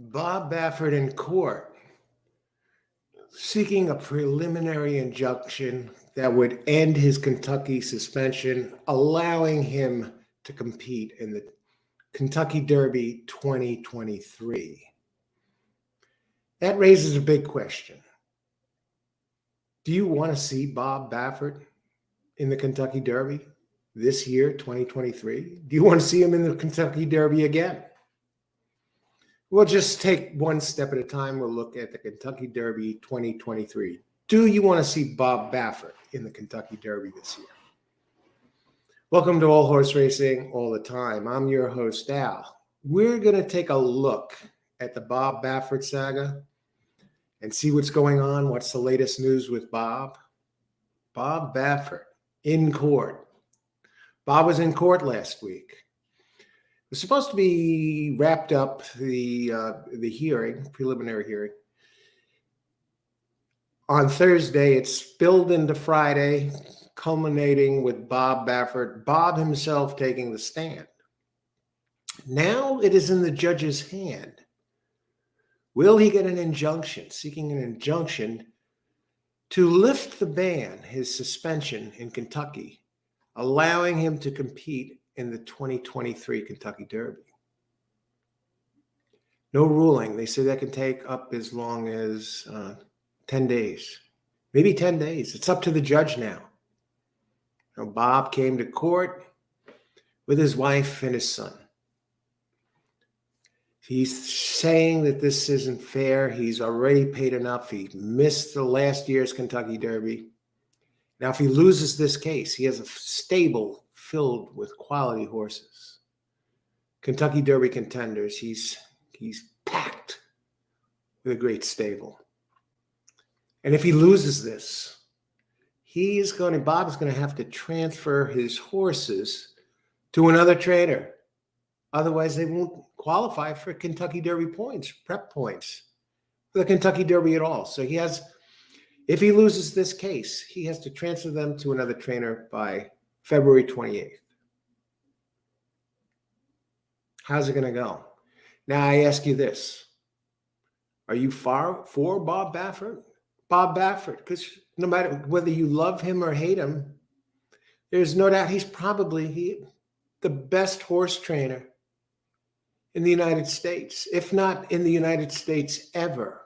Bob Baffert in court seeking a preliminary injunction that would end his Kentucky suspension, allowing him to compete in the Kentucky Derby 2023. That raises a big question. Do you want to see Bob Baffert in the Kentucky Derby this year, 2023? Do you want to see him in the Kentucky Derby again? We'll just take one step at a time. We'll look at the Kentucky Derby 2023. Do you want to see Bob Baffert in the Kentucky Derby this year? Welcome to All Horse Racing All the Time. I'm your host, Al. We're going to take a look at the Bob Baffert saga and see what's going on. What's the latest news with Bob? Bob Baffert in court. Bob was in court last week. It was supposed to be wrapped up, the hearing, preliminary hearing, on Thursday. It spilled into Friday, culminating with Bob Baffert, Bob himself taking the stand. Now it is in the judge's hand. Will he get an injunction, seeking an injunction to lift the ban, his suspension in Kentucky, allowing him to compete in the 2023 Kentucky Derby? No ruling. They say that can take up as long as 10 days, maybe 10 days. It's up to the judge now. Bob came to court with his wife and his son. He's saying that this isn't fair. He's already paid enough. He missed the last year's Kentucky Derby. Now, if he loses this case, he has a stable filled with quality horses, Kentucky Derby contenders. He's packed with a great stable. And if he loses this, Bob is going to have to transfer his horses to another trainer. Otherwise, they won't qualify for Kentucky Derby points, prep points, for the Kentucky Derby at all. So if he loses this case, he has to transfer them to another trainer by February 28th. How's it going to go? Now, I ask you this. Are you for Bob Baffert? Bob Baffert, because no matter whether you love him or hate him, there's no doubt he's probably the best horse trainer in the United States, if not in the United States ever.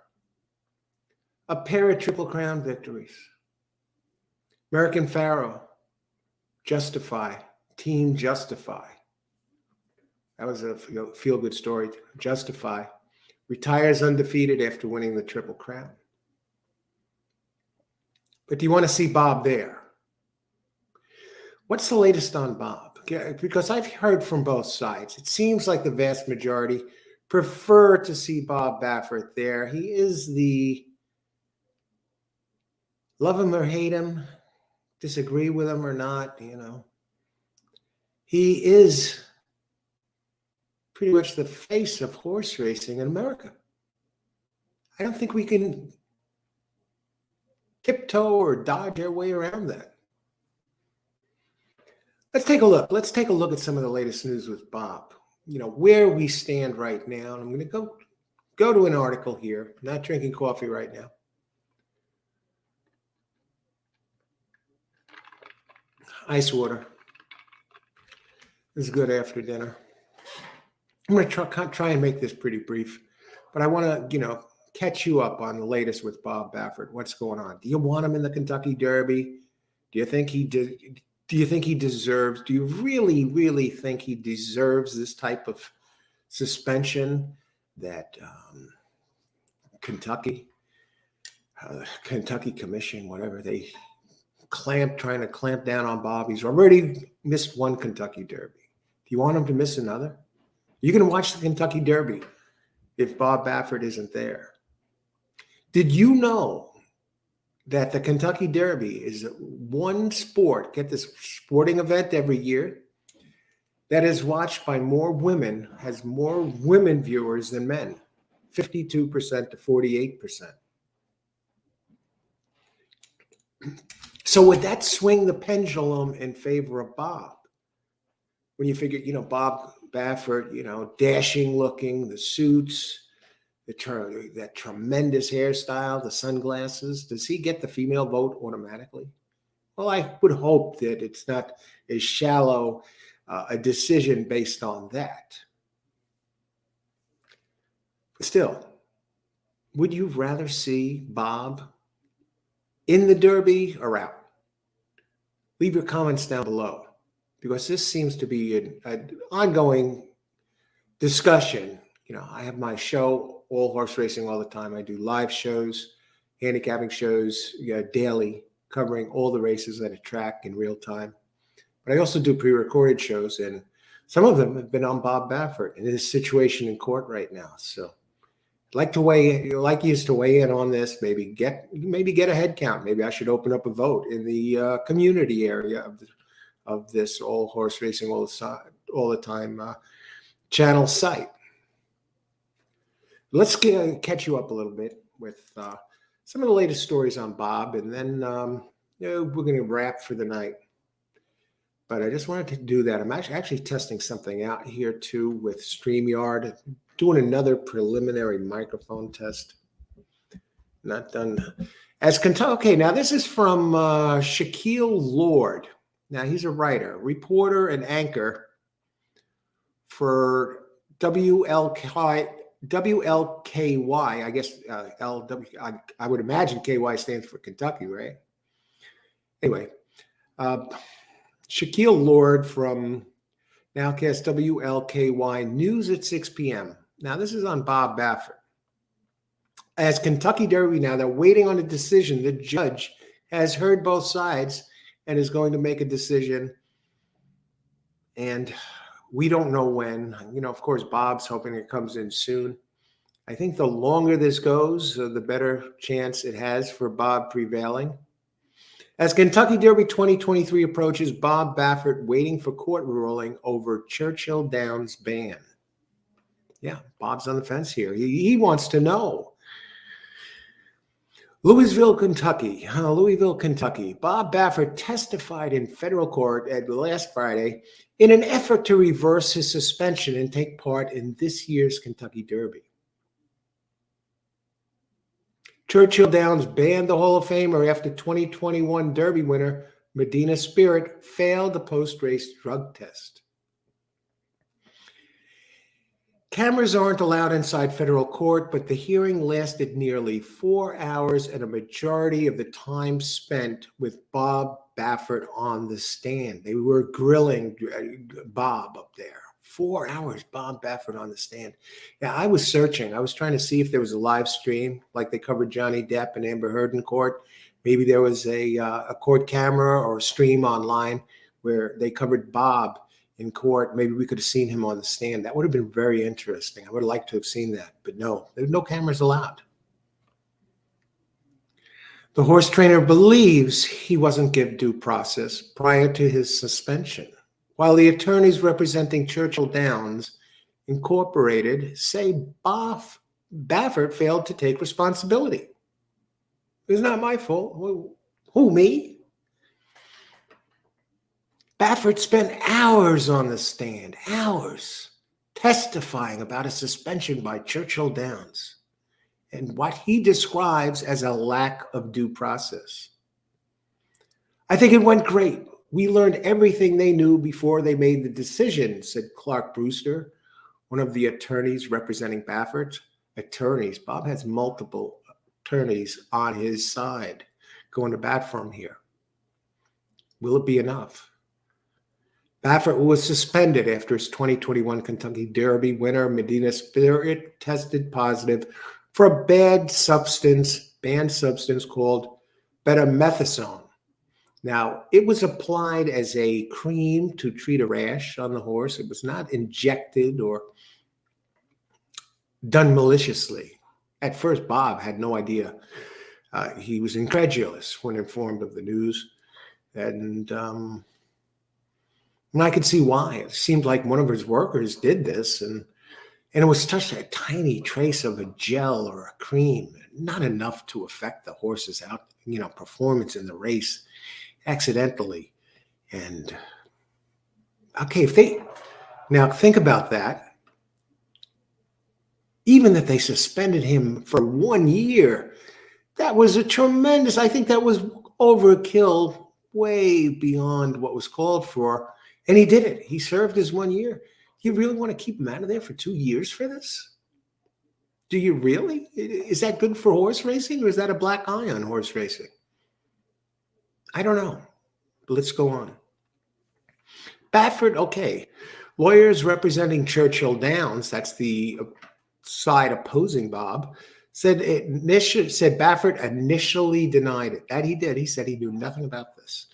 A pair of Triple Crown victories. American Pharaoh, Justify, Team Justify. That was a feel-good story. Justify retires undefeated after winning the Triple Crown. But do you want to see Bob there? What's the latest on Bob? Because I've heard from both sides. It seems like the vast majority prefer to see Bob Baffert there. He is the love him or hate him, disagree with him or not, he is pretty much the face of horse racing in America. I don't think we can tiptoe or dodge our way around that. Let's take a look. Let's take a look at some of the latest news with Bob. Where we stand right now. And I'm going to go to an article here. I'm not drinking coffee right now. Ice water. This is good after dinner. I'm going to try and make this pretty brief, but I want to, catch you up on the latest with Bob Baffert. What's going on? Do you want him in the Kentucky Derby? Do you think he deserves? Do you really, really think he deserves this type of suspension that Kentucky Commission, whatever, they trying to clamp down on Bob? He's already missed one Kentucky Derby. Do you want him to miss another? You can watch the Kentucky Derby if Bob Baffert isn't there. Did you know that the Kentucky Derby is one sport, get this, sporting event every year, that is watched by more women, has more women viewers than men, 52% to 48%. So would that swing the pendulum in favor of Bob? When you figure, Bob Baffert, dashing looking, the suits, that tremendous hairstyle, the sunglasses. Does he get the female vote automatically? Well, I would hope that it's not as shallow a decision based on that. But still, would you rather see Bob in the Derby or out? Leave your comments down below, because this seems to be an ongoing discussion. I have my show, All Horse Racing All the Time. I do live shows, handicapping shows, daily, covering all the races at a track in real time. But I also do pre-recorded shows, and some of them have been on Bob Baffert and his situation in court right now. So I'd like you to weigh in on this. Maybe get a head count. Maybe I should open up a vote in the community area of this All Horse Racing All the Time channel site. Let's catch you up a little bit with some of the latest stories on Bob, and then we're going to wrap for the night. But I just wanted to do that. I'm actually testing something out here too with StreamYard, doing another preliminary microphone test. Not done as Kentucky. Okay, now this is from Shaquille Lord. Now he's a writer, reporter, and anchor for WLKY. I guess LW. I would imagine KY stands for Kentucky, right? Anyway. Shaquille Lord from Nowcast WLKY News at 6 p.m. Now, this is on Bob Baffert. As Kentucky Derby, now they're waiting on a decision. The judge has heard both sides and is going to make a decision. And we don't know when. Of course, Bob's hoping it comes in soon. I think the longer this goes, the better chance it has for Bob prevailing. As Kentucky Derby 2023 approaches, Bob Baffert waiting for court ruling over Churchill Downs ban. Yeah, Bob's on the fence here. He wants to know. Louisville, Kentucky. Bob Baffert testified in federal court last Friday in an effort to reverse his suspension and take part in this year's Kentucky Derby. Churchill Downs banned the Hall of Famer after 2021 Derby winner Medina Spirit failed the post-race drug test. Cameras aren't allowed inside federal court, but the hearing lasted nearly 4 hours and a majority of the time spent with Bob Baffert on the stand. They were grilling Bob up there. 4 hours, Bob Baffert on the stand. Yeah, I was searching. I was trying to see if there was a live stream, like they covered Johnny Depp and Amber Heard in court. Maybe there was a court camera or a stream online where they covered Bob in court. Maybe we could have seen him on the stand. That would have been very interesting. I would have liked to have seen that, but no, there's no cameras allowed. The horse trainer believes he wasn't given due process prior to his suspension, while the attorneys representing Churchill Downs Incorporated say Baffert failed to take responsibility. It's not my fault. Who, me? Baffert spent hours on the stand, hours, testifying about a suspension by Churchill Downs and what he describes as a lack of due process. I think it went great. We learned everything they knew before they made the decision, said Clark Brewster, one of the attorneys representing Baffert. Attorneys. Bob has multiple attorneys on his side going to bat for him here. Will it be enough? Baffert was suspended after his 2021 Kentucky Derby winner, Medina Spirit, tested positive for a banned substance called betamethasone. Now, it was applied as a cream to treat a rash on the horse. It was not injected or done maliciously. At first, Bob had no idea. He was incredulous when informed of the news. And I could see why. It seemed like one of his workers did this, and it was just a tiny trace of a gel or a cream, not enough to affect the horse's performance in the race accidentally. And okay, now think about that. even that they suspended him for 1 year. That was a tremendous, I think that was overkill, way beyond what was called for. And he did it. He served his 1 year. You really want to keep him out of there for 2 years for this? Do you really? Is that good for horse racing, or is that a black eye on horse racing? I don't know. But let's go on. Baffert, okay. Lawyers representing Churchill Downs, that's the side opposing Bob, said Baffert initially denied it. That he did. He said he knew nothing about this.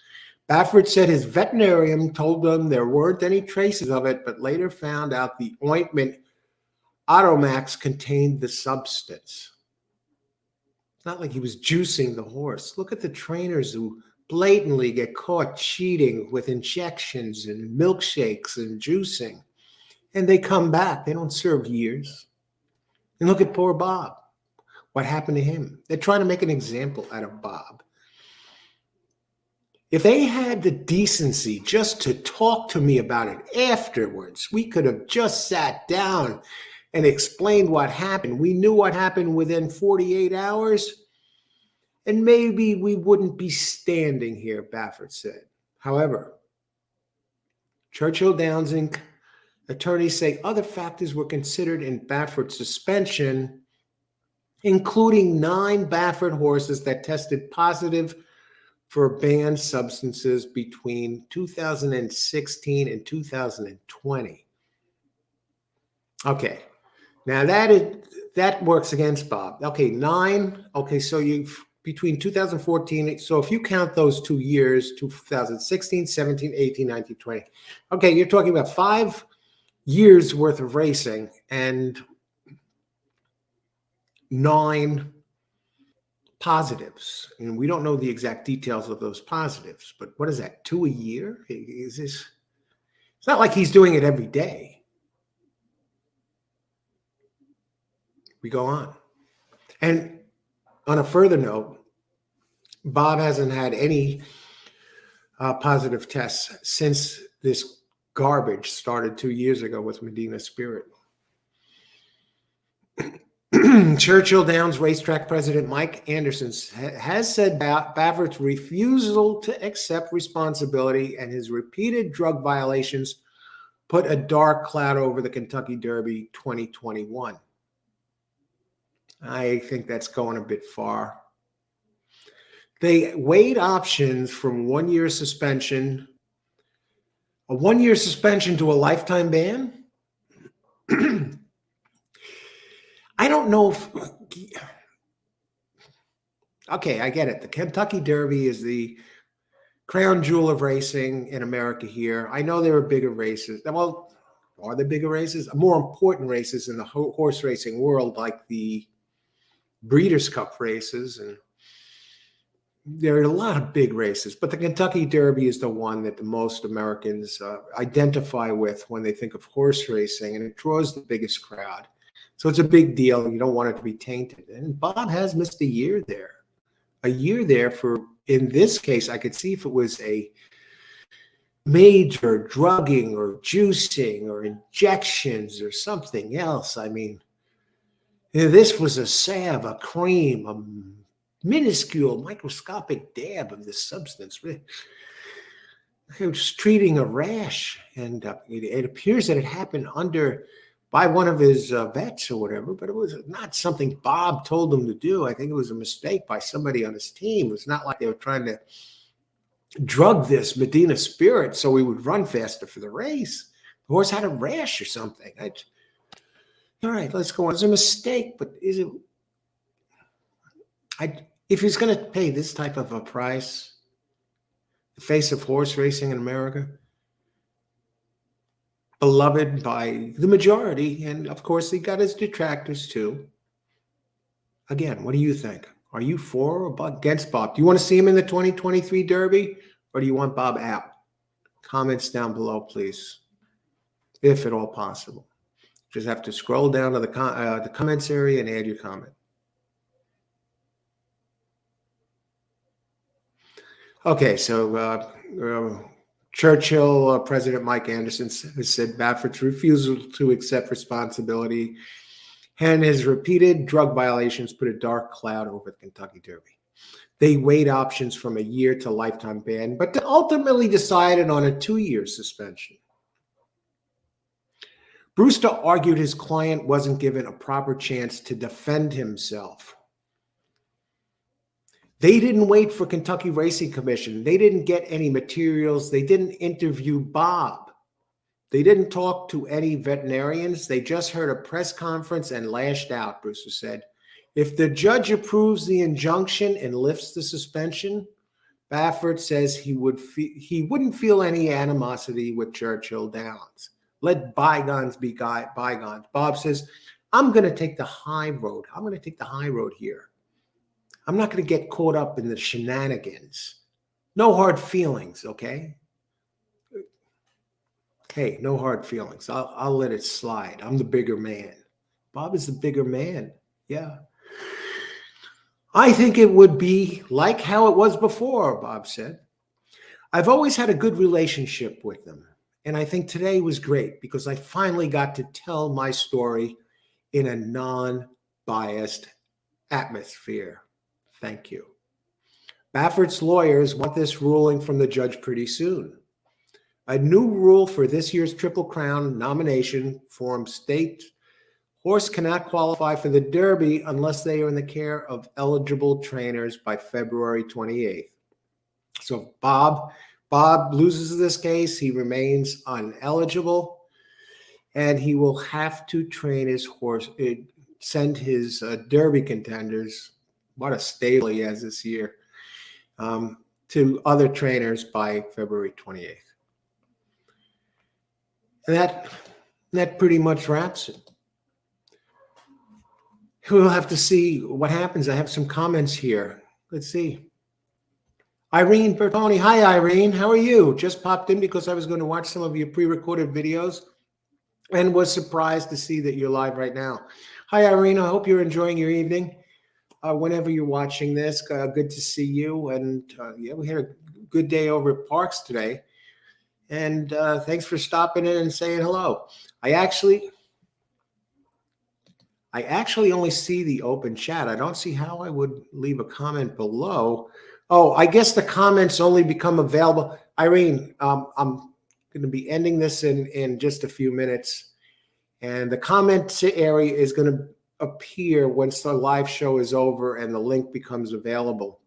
Baffert said his veterinarian told them there weren't any traces of it, but later found out the ointment Automax contained the substance. It's not like he was juicing the horse. Look at the trainers who blatantly get caught cheating with injections and milkshakes and juicing. And they come back. They don't serve years. And look at poor Bob. What happened to him? They're trying to make an example out of Bob. If they had the decency just to talk to me about it afterwards, we could have just sat down and explained what happened. We knew what happened within 48 hours, and maybe we wouldn't be standing here, Baffert said. However, Churchill Downs Inc. attorneys say other factors were considered in Baffert's suspension, including 9 Baffert horses that tested positive for banned substances between 2016 and 2020. Okay. Now that works against Bob. Okay, 9. Okay, so you've between 2014. So if you count those 2 years, 2016, 17, 18, 19, 20. Okay, you're talking about 5 years worth of racing and 9 positives. And we don't know the exact details of those positives, but what is that? 2 a year? Is this? It's not like he's doing it every day. We go on. And on a further note, Bob hasn't had any positive tests since this garbage started 2 years ago with Medina Spirit. Churchill Downs racetrack president Mike Anderson has said Baffert's refusal to accept responsibility and his repeated drug violations put a dark cloud over the Kentucky Derby 2021. I think that's going a bit far. They weighed options from 1 year suspension, a 1 year suspension to a lifetime ban. I don't know if, okay, I get it. The Kentucky Derby is the crown jewel of racing in America here. I know there are bigger races. Well, are there bigger races? More important races in the horse racing world, like the Breeders' Cup races, and there are a lot of big races, but the Kentucky Derby is the one that the most Americans identify with when they think of horse racing, and it draws the biggest crowd. So it's a big deal. You don't want it to be tainted. And Bob has missed a year there. A year there for, in this case, I could see if it was a major drugging or juicing or injections or something else. I mean, this was a salve, a cream, a minuscule microscopic dab of this substance. It was treating a rash, and it appears that it happened by one of his vets or whatever, but it was not something Bob told them to do. I think it was a mistake by somebody on his team. It's not like they were trying to drug this Medina Spirit so he would run faster for the race. The horse had a rash or something. All right, let's go on. It's a mistake, but is it? If he's going to pay this type of a price, the face of horse racing in America, beloved by the majority, and of course he got his detractors too. Again, what do you think? Are you for or against Bob? Do you want to see him in the 2023 Derby, or do you want Bob out? Comments down below, please, if at all possible. Just have to scroll down to the comments area and add your comment. Okay, so Churchill President Mike Anderson has said Baffert's refusal to accept responsibility And his repeated drug violations put a dark cloud over the Kentucky Derby. They weighed options from a year to lifetime ban, but ultimately decided on a 2-year suspension. Brewster argued his client wasn't given a proper chance to defend himself. They didn't wait for Kentucky Racing Commission. They didn't get any materials. They didn't interview Bob. They didn't talk to any veterinarians. They just heard a press conference and lashed out, Brewster said. If the judge approves the injunction and lifts the suspension, Baffert says he wouldn't feel any animosity with Churchill Downs. Let bygones be bygones. Bob says, I'm going to take the high road. I'm going to take the high road here. I'm not going to get caught up in the shenanigans. No hard feelings, okay? Hey, no hard feelings. I'll let it slide. I'm the bigger man. Bob is the bigger man. Yeah. I think it would be like how it was before, Bob said. I've always had a good relationship with them. And I think today was great because I finally got to tell my story in a non-biased atmosphere. Thank you. Baffert's lawyers want this ruling from the judge pretty soon. A new rule for this year's Triple Crown nomination forms state horse cannot qualify for the Derby unless they are in the care of eligible trainers by February 28th. So Bob loses this case. He remains ineligible, and he will have to train his horse, send his Derby contenders, what a stable he has this year, to other trainers by February 28th. And that pretty much wraps it. We'll have to see what happens. I have some comments here. Let's see. Irene Bertoni. Hi, Irene. How are you? Just popped in because I was going to watch some of your pre-recorded videos and was surprised to see that you're live right now. Hi, Irene. I hope you're enjoying your evening. Whenever you're watching this, good to see you. And yeah, we had a good day over at Parks today. And thanks for stopping in and saying hello. I actually only see the open chat. I don't see how I would leave a comment below. Oh, I guess the comments only become available. Irene, I'm going to be ending this in just a few minutes. And the comment area is going to appear once the live show is over and the link becomes available.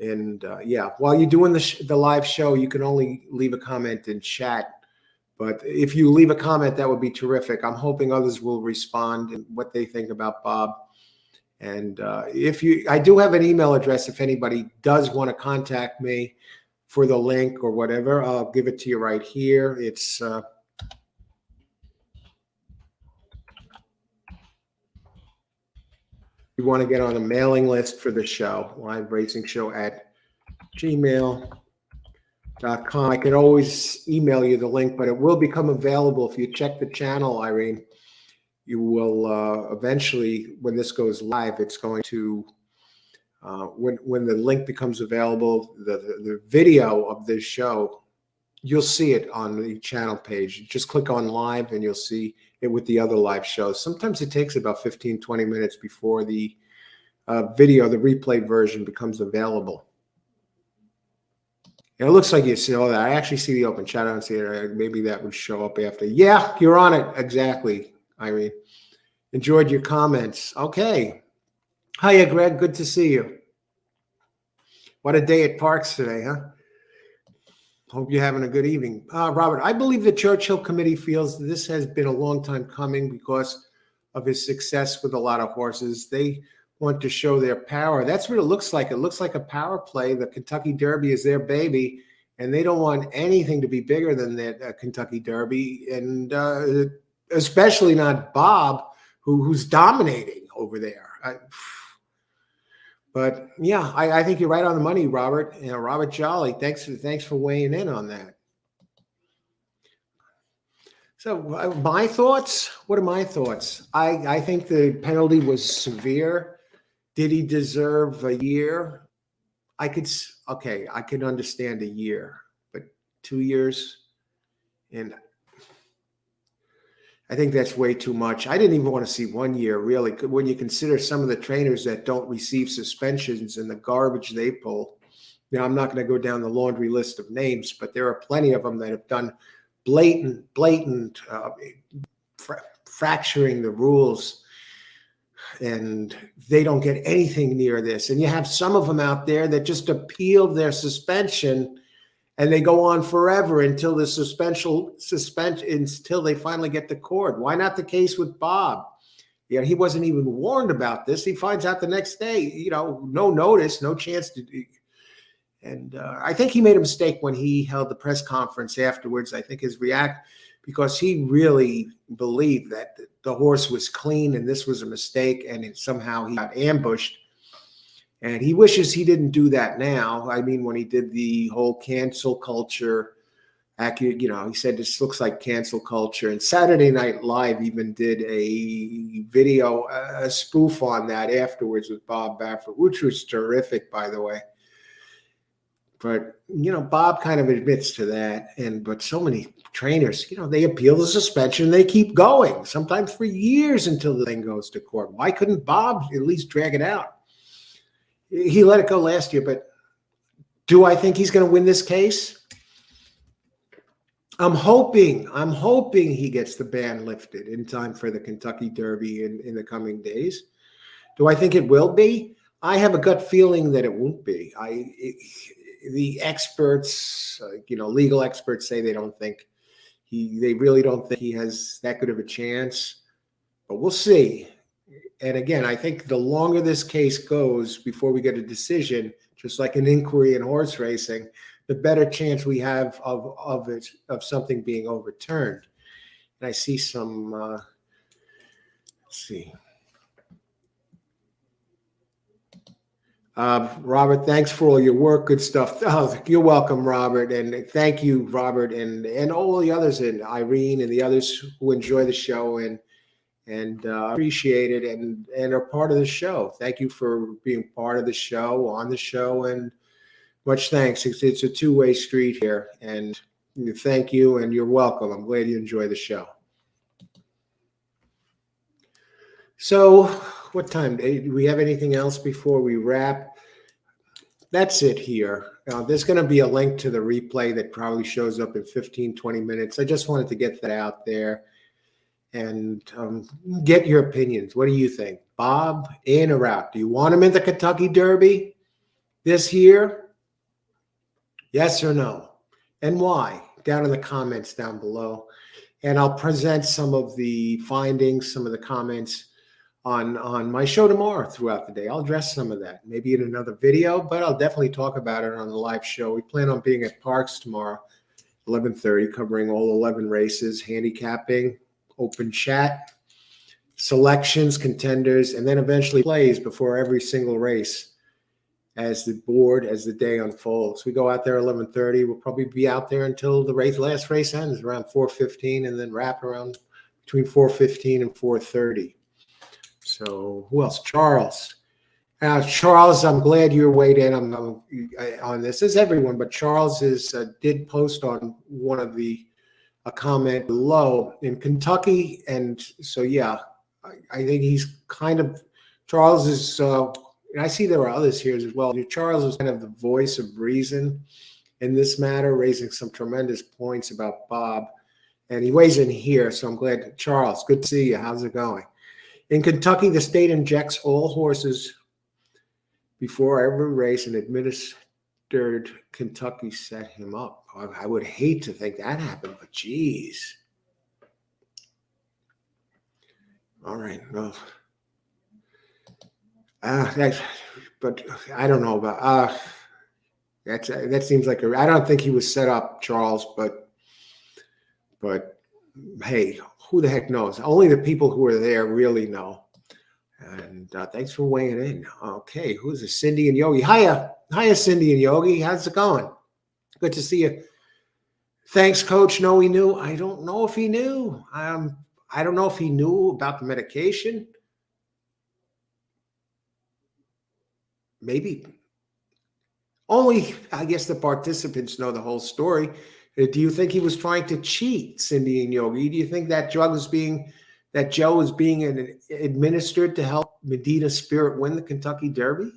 And yeah, while you're doing the live show, you can only leave a comment in chat. But if you leave a comment, that would be terrific. I'm hoping others will respond and what they think about Bob. And I do have an email address. If anybody does want to contact me for the link or whatever, I'll give it to you right here. It's you want to get on the mailing list for the show, live racing show at gmail.com. I can always email you the link, but it will become available if you check the channel, Irene. You will eventually, when this goes live, it's going to, when the link becomes available, the video of this show, you'll see it on the channel page. Just click on live and you'll see it with the other live shows. Sometimes it takes about 15, 20 minutes before the video, the replay version becomes available. And it looks like you see all that. I actually see the open chat. I don't see it. Maybe that would show up after. Yeah, you're on it. Exactly, Irene. Enjoyed your comments. Okay. Hiya, Greg. Good to see you. What a day at Parks today, huh? Hope you're having a good evening. Robert, I believe the Churchill Committee feels this has been a long time coming because of his success with a lot of horses. They want to show their power. That's what it looks like. It looks like a power play. The Kentucky Derby is their baby, and they don't want anything to be bigger than that Kentucky Derby, and especially not Bob, who's dominating over there. But yeah, I think you're right on the money, Robert. You know, Robert Jolly, thanks for weighing in on that. So my thoughts, what are my thoughts? I think the penalty was severe. Did he deserve a year? I could understand a year, but 2 years. And I think that's way too much. I didn't even want to see 1 year, really, when you consider some of the trainers that don't receive suspensions and the garbage they pull. I'm not going to go down the laundry list of names, but there are plenty of them that have done blatant fracturing the rules, and they don't get anything near this. And you have some of them out there that just appeal their suspension, and they go on forever until the suspension until they finally get the cord. Why not the case with Bob? He wasn't even warned about this. He finds out the next day. No notice, no chance to. And I think he made a mistake when he held the press conference afterwards. I think because he really believed that the horse was clean and this was a mistake, and somehow he got ambushed. And he wishes he didn't do that now. I mean, when he did the whole cancel culture, he said this looks like cancel culture. And Saturday Night Live even did a video, a spoof on that afterwards with Bob Baffert, which was terrific, by the way. But, Bob kind of admits to that. But so many trainers, they appeal the suspension. They keep going, sometimes for years until the thing goes to court. Why couldn't Bob at least drag it out? He let it go last year, but do I think he's going to win this case? I'm hoping he gets the ban lifted in time for the Kentucky Derby in the coming days. Do I think it will be? I have a gut feeling that it won't be. The experts, legal experts say they really don't think he has that good of a chance, but we'll see. And again, I think the longer this case goes before we get a decision, just like an inquiry in horse racing, the better chance we have of something being overturned. And I see some, let's see. Robert, thanks for all your work. Good stuff. Oh, you're welcome, Robert. And thank you, Robert, and all the others, and Irene and the others who enjoy the show and appreciate it and are part of the show. Thank you for being part of the show, on the show, and much thanks. It's a two-way street here. And thank you, and you're welcome. I'm glad you enjoy the show. So, what time? Do we have anything else before we wrap? That's it here. There's going to be a link to the replay that probably shows up in 15, 20 minutes. I just wanted to get that out there and get your opinions. What do you think? Bob, in or out? Do you want him in the Kentucky Derby this year? Yes or no? And why? Down in the comments down below. And I'll present some of the findings, some of the comments on my show tomorrow throughout the day. I'll address some of that, maybe in another video, but I'll definitely talk about it on the live show. We plan on being at Parks tomorrow, 11:30, covering all 11 races, handicapping, open chat, selections, contenders, and then eventually plays before every single race as the day unfolds. We go out there 11:30. We'll probably be out there until the last race ends around 4:15, and then wrap around between 4:15 and 4:30. So who else? Charles. Charles, I'm glad you're weighed in on this, as everyone, but Charles did post on one of a comment below in Kentucky. And so, yeah, I think he's kind of, Charles is, and I see there are others here as well. Charles is kind of the voice of reason in this matter, raising some tremendous points about Bob. And he weighs in here, so I'm glad. Charles, good to see you. How's it going? In Kentucky, the state injects all horses before every race, and administered Kentucky set him up. I would hate to think that happened, but geez. All right, well, but I don't know about that. Seems like I don't think he was set up, Charles, but hey, who the heck knows? Only the people who are there really know. And thanks for weighing in. Okay, who's this? Cindy and Yogi. Hiya, Cindy and Yogi. How's it going? Good to see you. Thanks, Coach. No, he knew. I don't know if he knew. I don't know if he knew about the medication. Maybe. Only, I guess, the participants know the whole story. Do you think he was trying to cheat, Cindy and Yogi? Do you think that that Joe is being administered to help Medina Spirit win the Kentucky Derby?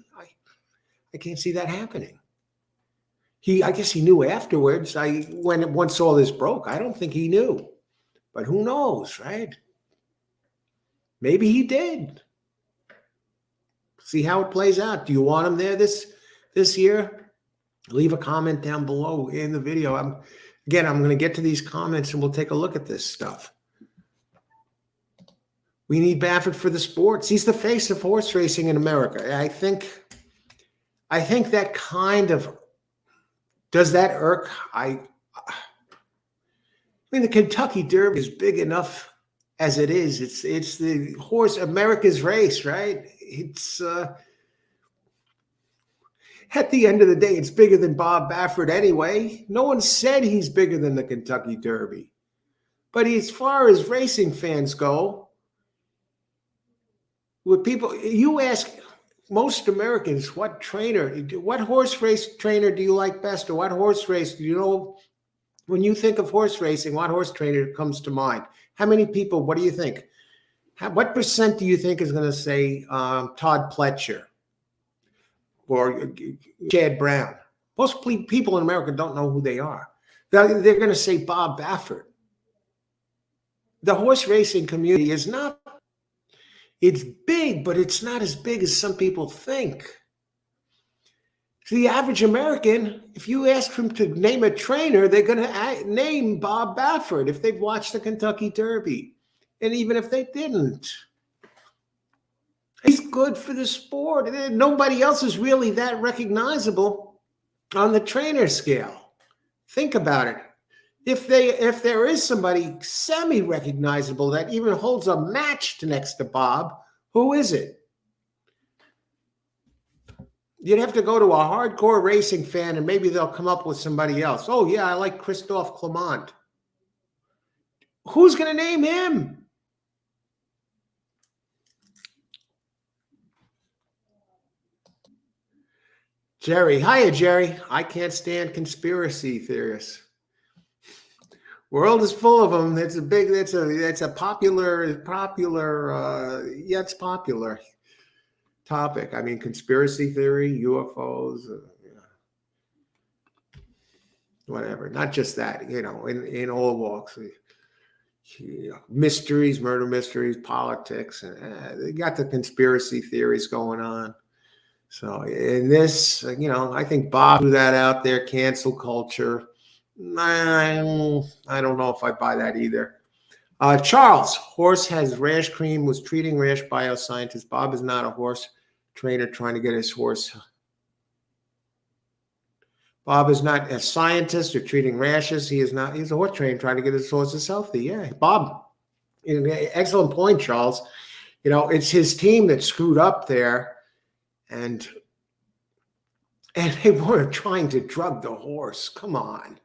I can't see that happening. I guess he knew afterwards. Once all this broke, I don't think he knew, but who knows, right? Maybe he did. See how it plays out. Do you want him there this year? Leave a comment down below in the video. I'm going to get to these comments and we'll take a look at this stuff. We need Baffert for the sports. He's the face of horse racing in America. I think that kind of, does that irk? I mean, the Kentucky Derby is big enough as it is. It's the horse, America's race, right? It's at the end of the day, it's bigger than Bob Baffert anyway. No one said he's bigger than the Kentucky Derby. But as far as racing fans go, with people, you ask most Americans, what horse race trainer do you like best? Or what horse race do you know? When you think of horse racing, what horse trainer comes to mind? How many people, what do you think? What percent do you think is going to say Todd Pletcher or Chad Brown? Most people in America don't know who they are. They're going to say Bob Baffert. The horse racing community is not, it's big, but it's not as big as some people think. To the average American, if you ask them to name a trainer, they're going to name Bob Baffert if they've watched the Kentucky Derby. And even if they didn't, he's good for the sport. Nobody else is really that recognizable on the trainer scale. Think about it. If there is somebody semi-recognizable that even holds a match next to Bob, who is it? You'd have to go to a hardcore racing fan and maybe they'll come up with somebody else. Oh, yeah, I like Christophe Clement. Who's going to name him? Jerry. Hiya, Jerry. I can't stand conspiracy theorists. World is full of them. It's a popular, it's popular topic. I mean, conspiracy theory, UFOs, whatever. Not just that, in all walks. Mysteries, murder mysteries, politics. They got the conspiracy theories going on. So in this, I think Bob threw that out there, cancel culture. I don't know if I buy that either. Charles, horse has rash cream, was treating rash bioscientist. Bob is not a horse trainer trying to get his horse. Bob is not a scientist or treating rashes. He's a horse trainer trying to get his horses healthy. Yeah, Bob, excellent point, Charles. It's his team that screwed up there, and they weren't trying to drug the horse. Come on.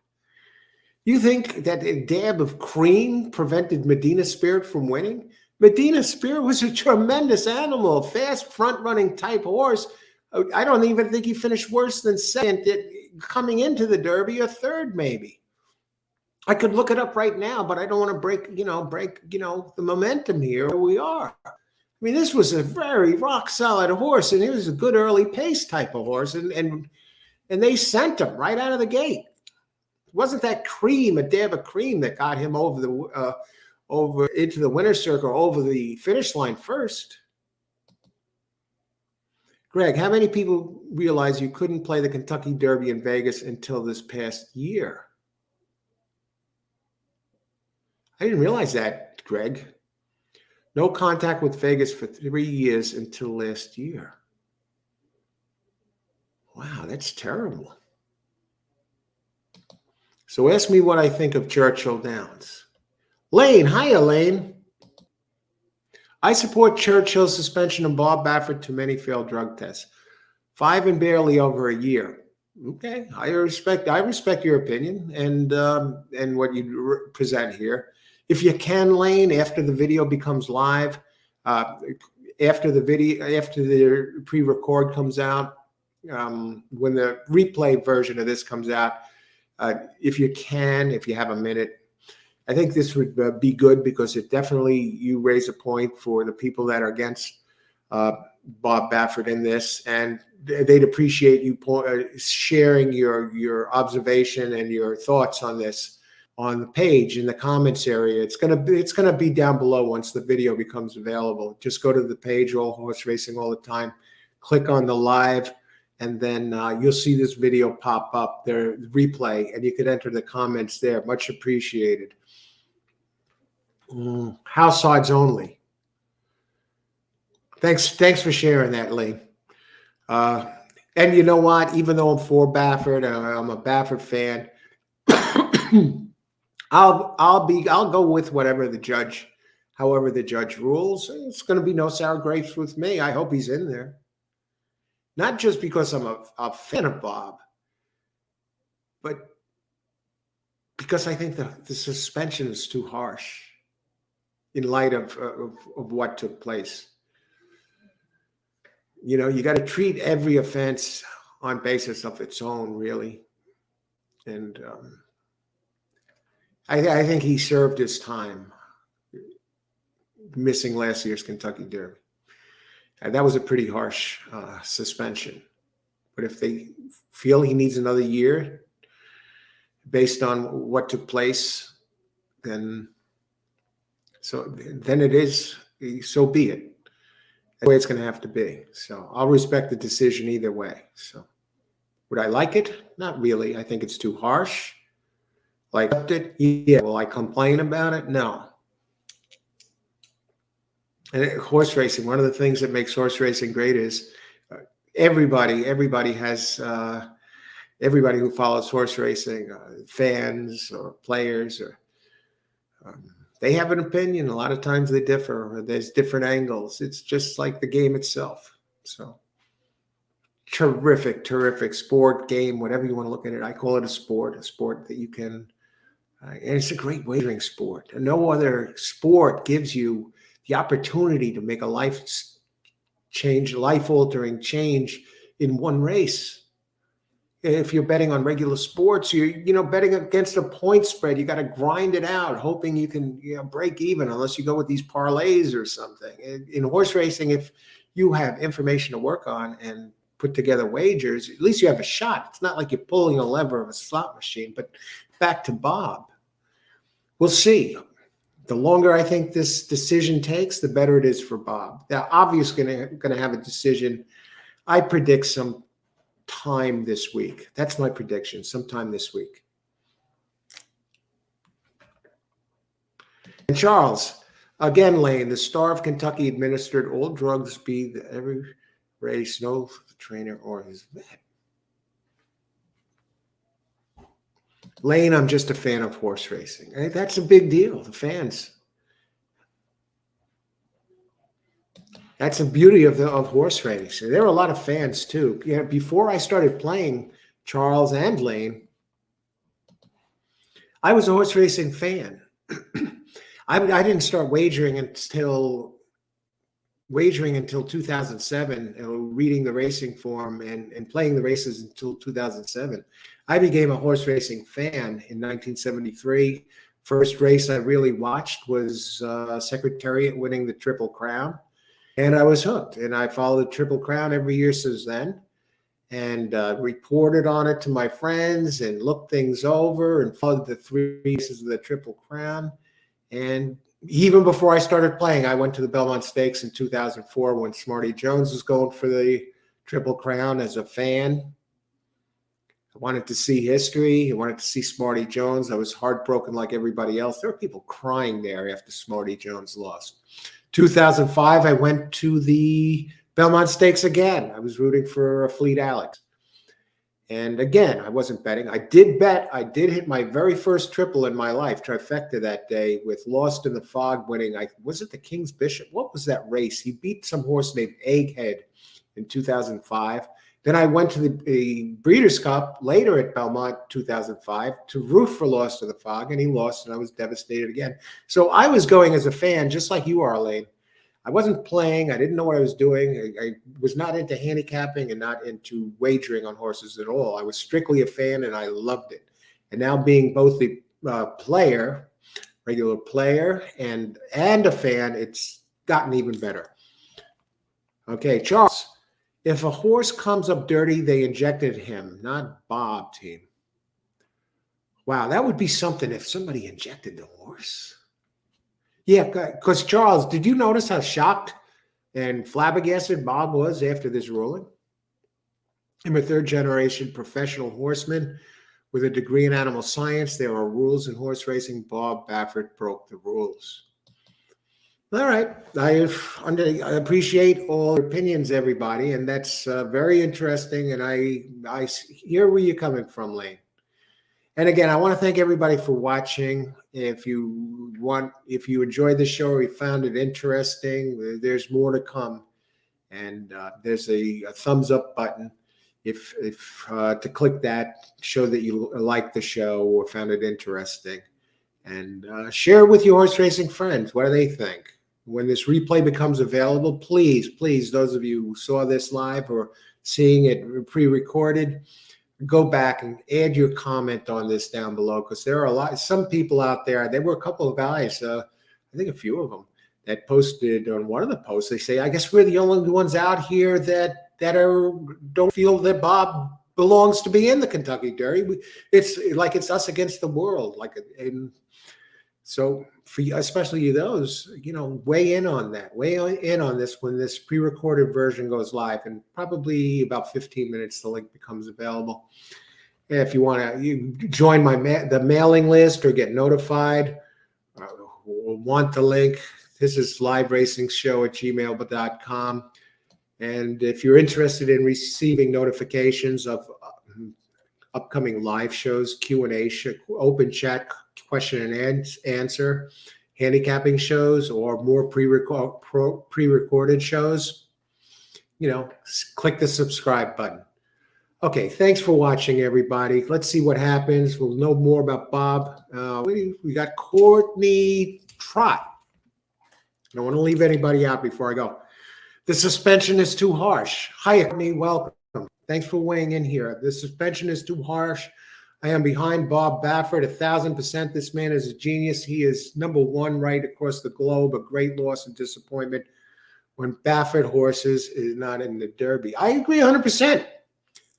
You think that a dab of cream prevented Medina Spirit from winning? Medina Spirit was a tremendous animal, fast front-running type horse. I don't even think he finished worse than second coming into the Derby, or third maybe. I could look it up right now, but I don't want to break the momentum here where we are. I mean, this was a very rock-solid horse, and he was a good early pace type of horse, and they sent him right out of the gate. It wasn't that cream, a dab of cream, that got him over into the winner's circle, over the finish line first. Greg, how many people realize you couldn't play the Kentucky Derby in Vegas until this past year? I didn't realize that, Greg. No contact with Vegas for 3 years until last year. Wow, that's terrible. So ask me what I think of Churchill Downs. Lane, hiya, Lane. I support Churchill's suspension of Bob Baffert to many failed drug tests. 5 and barely over a year. Okay, I respect your opinion and what you present here. If you can, Lane, after the video becomes live, after the pre-record comes out, when the replay version of this comes out, If you can, if you have a minute, I think this would be good because it definitely, you raise a point for the people that are against Bob Baffert in this, and they'd appreciate you sharing your observation and your thoughts on this on the page in the comments area. It's gonna be down below once the video becomes available. Just go to the page, All Horse Racing All the Time, click on the live, and then you'll see this video pop up there, replay, and you can enter the comments there. Much appreciated. House odds only. Thanks for sharing that, Lee. And you know what? Even though I'm for Baffert, I'm a Baffert fan. I'll go with whatever the judge, however the judge rules. It's going to be no sour grapes with me. I hope he's in there. Not just because I'm a fan of Bob, but because I think the suspension is too harsh in light of what took place. You know, you got to treat every offense on basis of its own, really. And I think he served his time missing last year's Kentucky Derby. And that was a pretty harsh suspension. But if they feel he needs another year based on what took place, then it is, so be it. That's the way it's going to have to be. So I'll respect the decision either way. So would I like it? Not really. I think it's too harsh. Like it? Yeah. Will I complain about it? No. And horse racing, one of the things that makes horse racing great is everybody who follows horse racing, fans or players, or they have an opinion. A lot of times they differ. Or there's different angles. It's just like the game itself. So terrific sport, game, whatever you want to look at it. I call it a sport that you can, and it's a great wagering sport. And no other sport gives you the opportunity to make a life-altering change in one race. If you're betting on regular sports, you're betting against a point spread. You got to grind it out, hoping you can break even, unless you go with these parlays or something. In horse racing, if you have information to work on and put together wagers, at least you have a shot. It's not like you're pulling a lever of a slot machine. But back to Bob, we'll see. The longer I think this decision takes, the better it is for Bob. They're obviously going to have a decision. I predict some time this week. That's my prediction, sometime this week. And Charles, again, Lane, the star of Kentucky administered all drugs, be every race, no trainer or his vet. Lane, I'm just a fan of horse racing. That's a big deal. The fans. That's the beauty of horse racing. There are a lot of fans too. Before I started playing, Charles and Lane, I was a horse racing fan. I didn't start wagering until 2007, reading the racing form and playing the races until 2007. I became a horse racing fan in 1973. First race I really watched was Secretariat winning the Triple Crown. And I was hooked. And I followed the Triple Crown every year since then, and reported on it to my friends and looked things over and followed the 3 races of the Triple Crown. And even before I started playing, I went to the Belmont Stakes in 2004 when Smarty Jones was going for the Triple Crown as a fan. I wanted to see history. I wanted to see Smarty Jones. I was heartbroken like everybody else. There were people crying there after Smarty Jones lost. 2005, I went to the Belmont Stakes again. I was rooting for Fleet Alex. And again, I wasn't betting. I did bet. I did hit my very first triple in my life, trifecta that day, with Lost in the Fog winning. Was it the King's Bishop? What was that race? He beat some horse named Egghead in 2005. Then I went to the Breeders' Cup later at Belmont 2005 to root for Lost in the Fog, and he lost, and I was devastated again. So I was going as a fan, just like you are, Lane. I wasn't playing. I didn't know what I was doing. I was not into handicapping and not into wagering on horses at all. I was strictly a fan, and I loved it. And now being both the regular player, and a fan, it's gotten even better. Okay, Charles. If a horse comes up dirty, they injected him, not Bob, team. Wow, that would be something if somebody injected the horse. Yeah, because Charles, did you notice how shocked and flabbergasted Bob was after this ruling? I'm a third-generation professional horseman with a degree in animal science. There are rules in horse racing. Bob Baffert broke the rules. All right. I appreciate all opinions, everybody, and that's very interesting. And I hear where you're coming from, Lane. And again, I want to thank everybody for watching. If you enjoyed the show or you found it interesting, there's more to come. And there's a thumbs up button if to click that, show that you like the show or found it interesting. And share it with your horse racing friends. What do they think? When this replay becomes available, please, those of you who saw this live or seeing it pre-recorded, go back and add your comment on this down below, because there are some people out there. There were a couple of guys, I think a few of them, that posted on one of the posts. They say, I guess we're the only ones out here that don't feel that Bob belongs to be in the Kentucky Derby. It's like it's us against the world. So for you, especially those, weigh in on that. Weigh in on this when this pre-recorded version goes live, and probably about 15 minutes the link becomes available. And if you want to join the mailing list or get notified or want the link, this is liveracing@gmail.com. And if you're interested in receiving notifications of upcoming live shows, Q&A, open chat, question and answer, handicapping shows, or more pre-recorded shows, click the subscribe button. Okay, thanks for watching, everybody. Let's see what happens. We'll know more about Bob. We got Courtney Trott. I don't want to leave anybody out before I go. The suspension is too harsh. Hi, Courtney. Welcome. Thanks for weighing in here. The suspension is too harsh. I am behind Bob Baffert 1,000%. This man is a genius. He is #1 right across the globe. A great loss and disappointment when Baffert horses is not in the Derby. I agree 100%.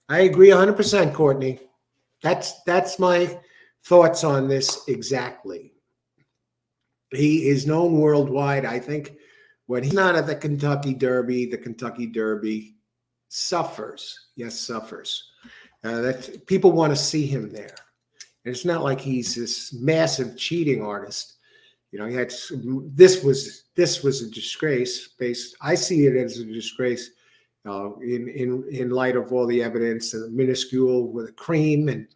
I agree 100%, Courtney. That's my thoughts on this exactly. He is known worldwide. I think when he's not at the Kentucky Derby suffers. Yes, suffers. That people want to see him there. And it's not like he's this massive cheating artist. He had this was a disgrace. I see it as a disgrace in light of all the evidence and the minuscule with a cream,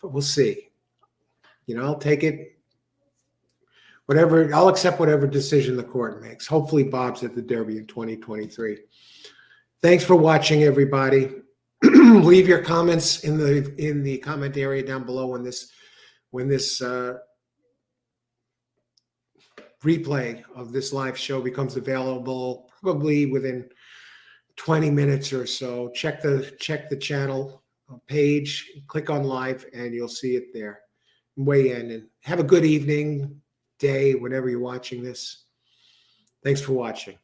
but we'll see. I'll take it. I'll accept whatever decision the court makes. Hopefully Bob's at the Derby in 2023. Thanks for watching, everybody. Leave your comments in the comment area down below when this replay of this live show becomes available, probably within 20 minutes or so. Check the channel page, click on live, and you'll see it there. Weigh in and have a good evening, day, whenever you're watching this. Thanks for watching.